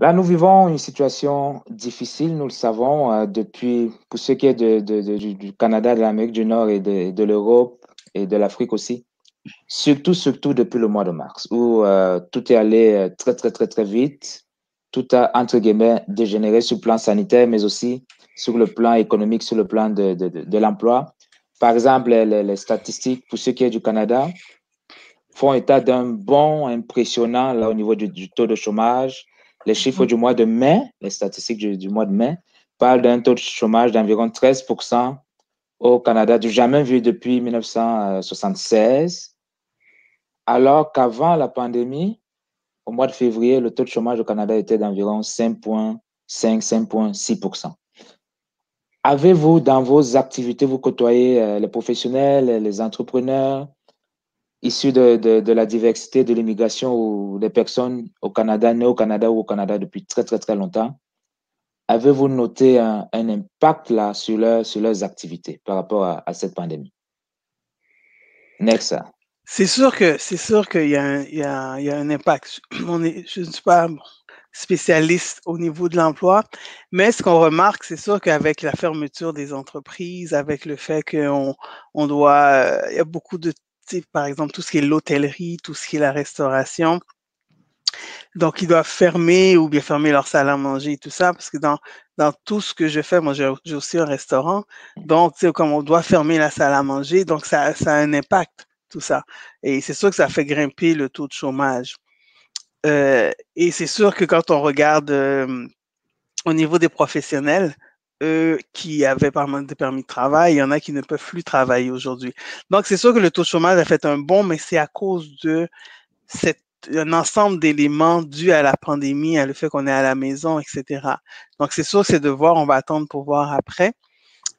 Là, nous vivons une situation difficile, nous le savons, depuis, pour ce qui est du Canada, de l'Amérique du Nord et de l'Europe et de l'Afrique aussi. Surtout depuis le mois de mars, où tout est allé très, très, très, très vite. Tout a, entre guillemets, dégénéré sur le plan sanitaire, mais aussi sur le plan économique, sur le plan de l'emploi. Par exemple, les statistiques, pour ce qui est du Canada, font état d'un bond impressionnant là, au niveau du taux de chômage. Les chiffres du mois de mai, les statistiques du mois de mai, parlent d'un taux de chômage d'environ 13% au Canada, du jamais vu depuis 1976, alors qu'avant la pandémie, au mois de février, le taux de chômage au Canada était d'environ 5,5, 5,6%. Avez-vous dans vos activités, vous côtoyez les professionnels, les entrepreneurs issus de la diversité de l'immigration ou des personnes au Canada, nées au Canada ou au Canada depuis très, très, très longtemps? Avez-vous noté un impact là sur leurs activités par rapport à cette pandémie? Next. C'est sûr qu'il y a il y a un impact. Je ne suis pas spécialiste au niveau de l'emploi, mais ce qu'on remarque, c'est sûr qu'avec la fermeture des entreprises, avec le fait on doit, il y a beaucoup de, tu sais, par exemple, tout ce qui est l'hôtellerie, tout ce qui est la restauration, donc ils doivent fermer ou bien fermer leur salle à manger et tout ça, parce que dans tout ce que je fais, moi j'ai aussi un restaurant, donc tu sais, comme on doit fermer la salle à manger, donc ça a un impact, tout ça. Et c'est sûr que ça fait grimper le taux de chômage. Et c'est sûr que quand on regarde au niveau des professionnels, eux qui avaient par exemple des permis de travail, il y en a qui ne peuvent plus travailler aujourd'hui. Donc, c'est sûr que le taux de chômage a fait un bond, mais c'est à cause de cette, un ensemble d'éléments dus à la pandémie, à le fait qu'on est à la maison, etc. Donc, c'est sûr que c'est de voir, on va attendre pour voir après.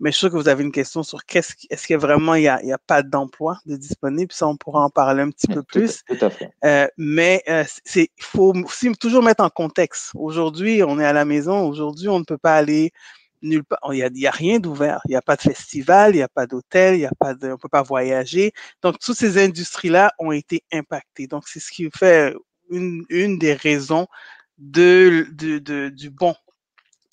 Mais je suis sûr que vous avez une question sur est-ce que vraiment il y a pas d'emploi de disponible. Ça, on pourra en parler un petit peu plus. Tout à fait. Mais il faut aussi toujours mettre en contexte. Aujourd'hui, on est à la maison. Aujourd'hui, on ne peut pas aller nulle part. Il y a rien d'ouvert. Il n'y a pas de festival, il n'y a pas d'hôtel, il y a pas de, on peut pas voyager. Donc, toutes ces industries-là ont été impactées. Donc, c'est ce qui fait une des raisons du bon,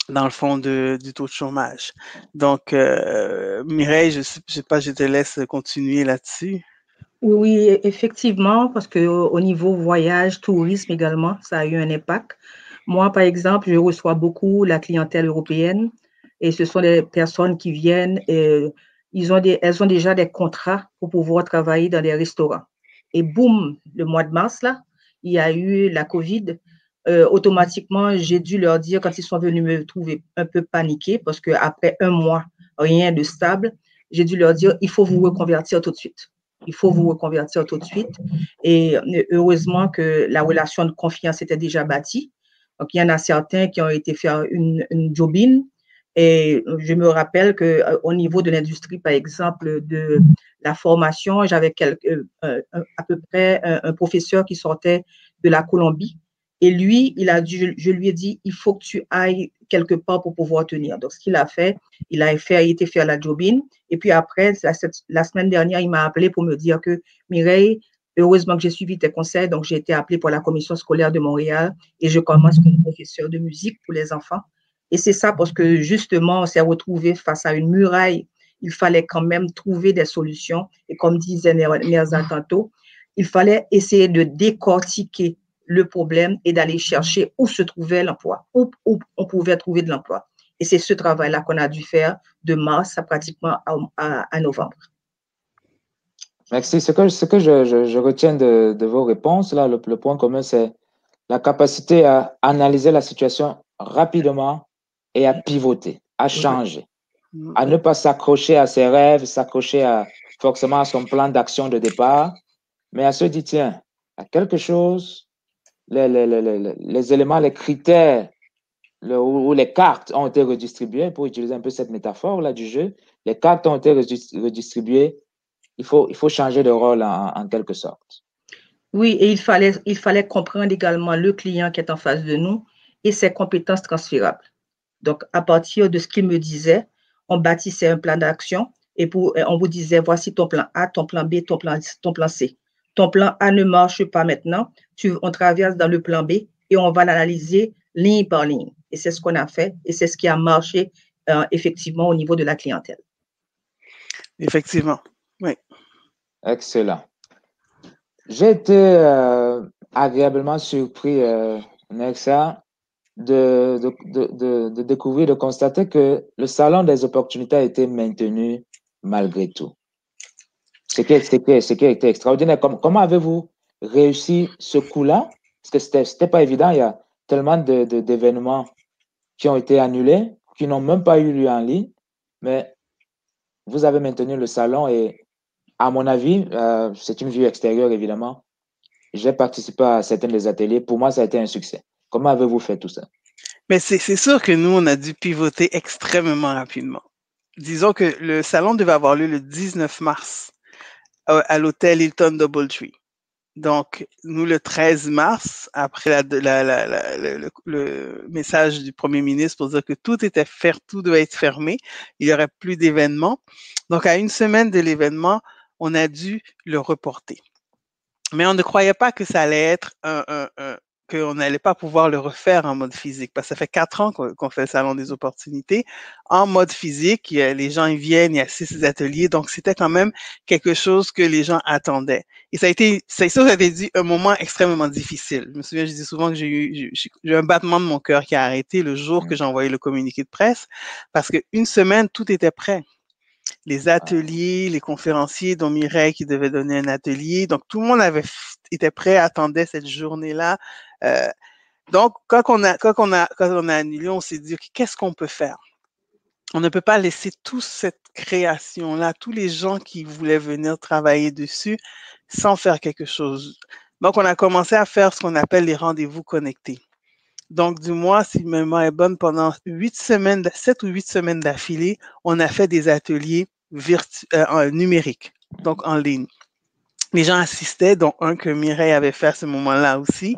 dans le fond, du taux de chômage. Donc, Mireille, je sais pas, je te laisse continuer là-dessus. Oui, oui, effectivement, parce que au niveau voyage, tourisme également, ça a eu un impact. Moi, par exemple, je reçois beaucoup la clientèle européenne et ce sont des personnes qui viennent et elles ont déjà des contrats pour pouvoir travailler dans des restaurants. Et boum, le mois de mars, là, il y a eu la COVID. Automatiquement, j'ai dû leur dire quand ils sont venus me trouver un peu paniquée parce qu'après un mois, rien de stable, j'ai dû leur dire, il faut vous reconvertir tout de suite. Il faut vous reconvertir tout de suite. Et heureusement que la relation de confiance était déjà bâtie. Donc, il y en a certains qui ont été faire une jobine. Et je me rappelle qu'au niveau de l'industrie, par exemple, de la formation, j'avais à peu près un professeur qui sortait de la Colombie. Et lui, je lui ai dit, il faut que tu ailles quelque part pour pouvoir tenir. Donc, ce qu'il a fait, il a été faire la jobine. Et puis après, la semaine dernière, il m'a appelé pour me dire que Mireille, heureusement que j'ai suivi tes conseils. Donc, j'ai été appelée pour la commission scolaire de Montréal et je commence comme professeur de musique pour les enfants. Et c'est ça parce que justement, on s'est retrouvé face à une muraille. Il fallait quand même trouver des solutions. Et comme disait Nerza tantôt, il fallait essayer de décortiquer le problème et d'aller chercher où se trouvait l'emploi, où on pouvait trouver de l'emploi. Et c'est ce travail-là qu'on a dû faire de mars à pratiquement à novembre. Merci. Ce que je retiens de vos réponses, là, le point commun, c'est la capacité à analyser la situation rapidement et à pivoter, à changer, à ne pas s'accrocher à ses rêves, forcément à son plan d'action de départ, mais à se dire, tiens, à quelque chose, les éléments, les critères où les cartes ont été redistribuées, pour utiliser un peu cette métaphore-là du jeu, les cartes ont été redistribuées, il faut changer de rôle en quelque sorte. Oui, et il fallait comprendre également le client qui est en face de nous et ses compétences transférables. Donc, à partir de ce qu'il me disait, on bâtissait un plan d'action et on vous disait, voici ton plan A, ton plan B, ton plan C. Ton plan A ne marche pas maintenant, on traverse dans le plan B et on va l'analyser ligne par ligne. Et c'est ce qu'on a fait et c'est ce qui a marché effectivement au niveau de la clientèle. Effectivement, oui. Excellent. J'ai été agréablement surpris, Nexa, de découvrir, de constater que le salon des opportunités a été maintenu malgré tout. Ce qui a été extraordinaire. Comment avez-vous réussi ce coup-là? Parce que c'était pas évident. Il y a tellement d'événements qui ont été annulés, qui n'ont même pas eu lieu en ligne. Mais vous avez maintenu le salon et, à mon avis, c'est une vue extérieure, évidemment. J'ai participé à certains des ateliers. Pour moi, ça a été un succès. Comment avez-vous fait tout ça? Mais c'est sûr que nous, on a dû pivoter extrêmement rapidement. Disons que le salon devait avoir lieu le 19 mars à l'hôtel Hilton Doubletree. Donc, nous, le 13 mars, après le message du premier ministre pour dire que tout devait être fermé, il n'y aurait plus d'événements. Donc, à une semaine de l'événement, on a dû le reporter. Mais on ne croyait pas que ça allait être qu'on n'allait pas pouvoir le refaire en mode physique, parce que ça fait 4 ans qu'on fait le Salon des opportunités. En mode physique, les gens ils viennent, il y a 6 ateliers, donc c'était quand même quelque chose que les gens attendaient. Et ça a été dit un moment extrêmement difficile. Je me souviens, je dis souvent que j'ai eu un battement de mon cœur qui a arrêté le jour que j'ai envoyé le communiqué de presse, parce qu'une semaine, tout était prêt. Les ateliers, les conférenciers, dont Mireille qui devait donner un atelier. Donc, tout le monde était prêt, attendait cette journée-là. Donc, quand on a annulé, on s'est dit, OK, qu'est-ce qu'on peut faire? On ne peut pas laisser toute cette création-là, tous les gens qui voulaient venir travailler dessus sans faire quelque chose. Donc, on a commencé à faire ce qu'on appelle les rendez-vous connectés. Donc, du mois, si ma mémoire est bonne, pendant 7 ou 8 semaines d'affilée, on a fait des ateliers numériques, donc en ligne. Les gens assistaient, dont un que Mireille avait fait à ce moment-là aussi.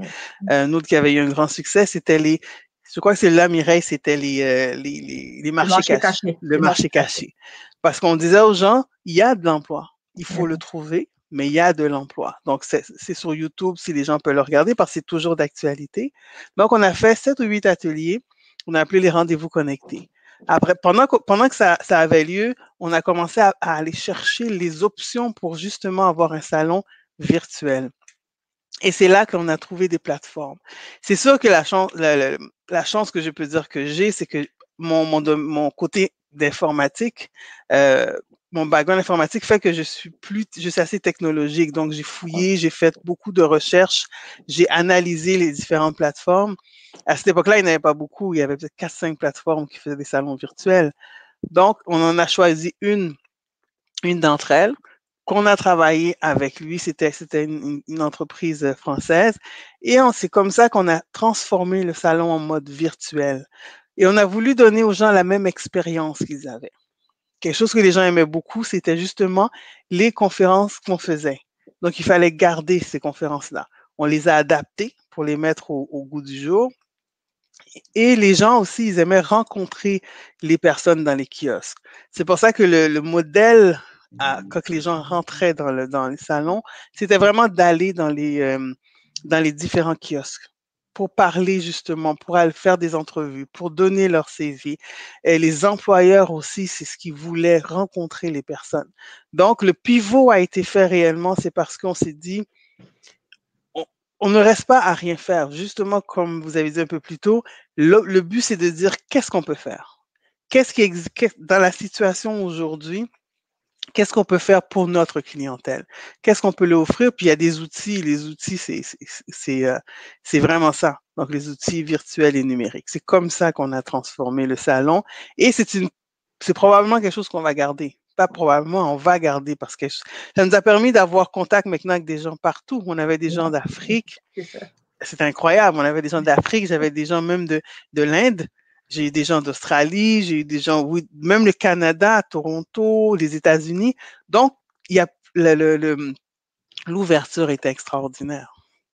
Un autre qui avait eu un grand succès, c'était je crois que c'est là, Mireille, c'était les marchés cachés. Le marché caché. Parce qu'on disait aux gens, il y a de l'emploi. Il faut le trouver, mais il y a de l'emploi. Donc, c'est sur YouTube si les gens peuvent le regarder parce que c'est toujours d'actualité. Donc, on a fait 7 ou 8 ateliers. On a appelé les rendez-vous connectés. Après, pendant que ça avait lieu, on a commencé à aller chercher les options pour justement avoir un salon virtuel. Et c'est là qu'on a trouvé des plateformes. C'est sûr que la chance que je peux dire que j'ai, c'est que mon côté d'informatique, mon background informatique fait que je suis assez technologique. Donc, j'ai fouillé, j'ai fait beaucoup de recherches, j'ai analysé les différentes plateformes. À cette époque-là, il n'y en avait pas beaucoup. Il y avait peut-être 4-5 plateformes qui faisaient des salons virtuels. Donc, on en a choisi une d'entre elles qu'on a travaillé avec lui. C'était une entreprise française. Et c'est comme ça qu'on a transformé le salon en mode virtuel. Et on a voulu donner aux gens la même expérience qu'ils avaient. Quelque chose que les gens aimaient beaucoup, c'était justement les conférences qu'on faisait. Donc, il fallait garder ces conférences-là. On les a adaptées pour les mettre au goût du jour. Et les gens aussi, ils aimaient rencontrer les personnes dans les kiosques. C'est pour ça que le modèle, quand les gens rentraient dans les salons, c'était vraiment d'aller dans les différents kiosques pour parler justement, pour aller faire des entrevues, pour donner leur CV. Et les employeurs aussi, c'est ce qu'ils voulaient, rencontrer les personnes. Donc, le pivot a été fait réellement, c'est parce qu'on s'est dit, on ne reste pas à rien faire. Justement, comme vous avez dit un peu plus tôt, le but, c'est de dire qu'est-ce qu'on peut faire. Dans la situation aujourd'hui, qu'est-ce qu'on peut faire pour notre clientèle? Qu'est-ce qu'on peut leur offrir? Puis il y a des outils. Les outils, c'est vraiment ça. Donc, les outils virtuels et numériques. C'est comme ça qu'on a transformé le salon. Et c'est probablement quelque chose qu'on va garder. Pas probablement, on va garder parce que ça nous a permis d'avoir contact maintenant avec des gens partout. On avait des gens d'Afrique. C'est incroyable. On avait des gens d'Afrique, j'avais des gens même de l'Inde. J'ai eu des gens d'Australie, j'ai eu des gens, oui, même le Canada, Toronto, les États-Unis. Donc, l'ouverture était extraordinaire.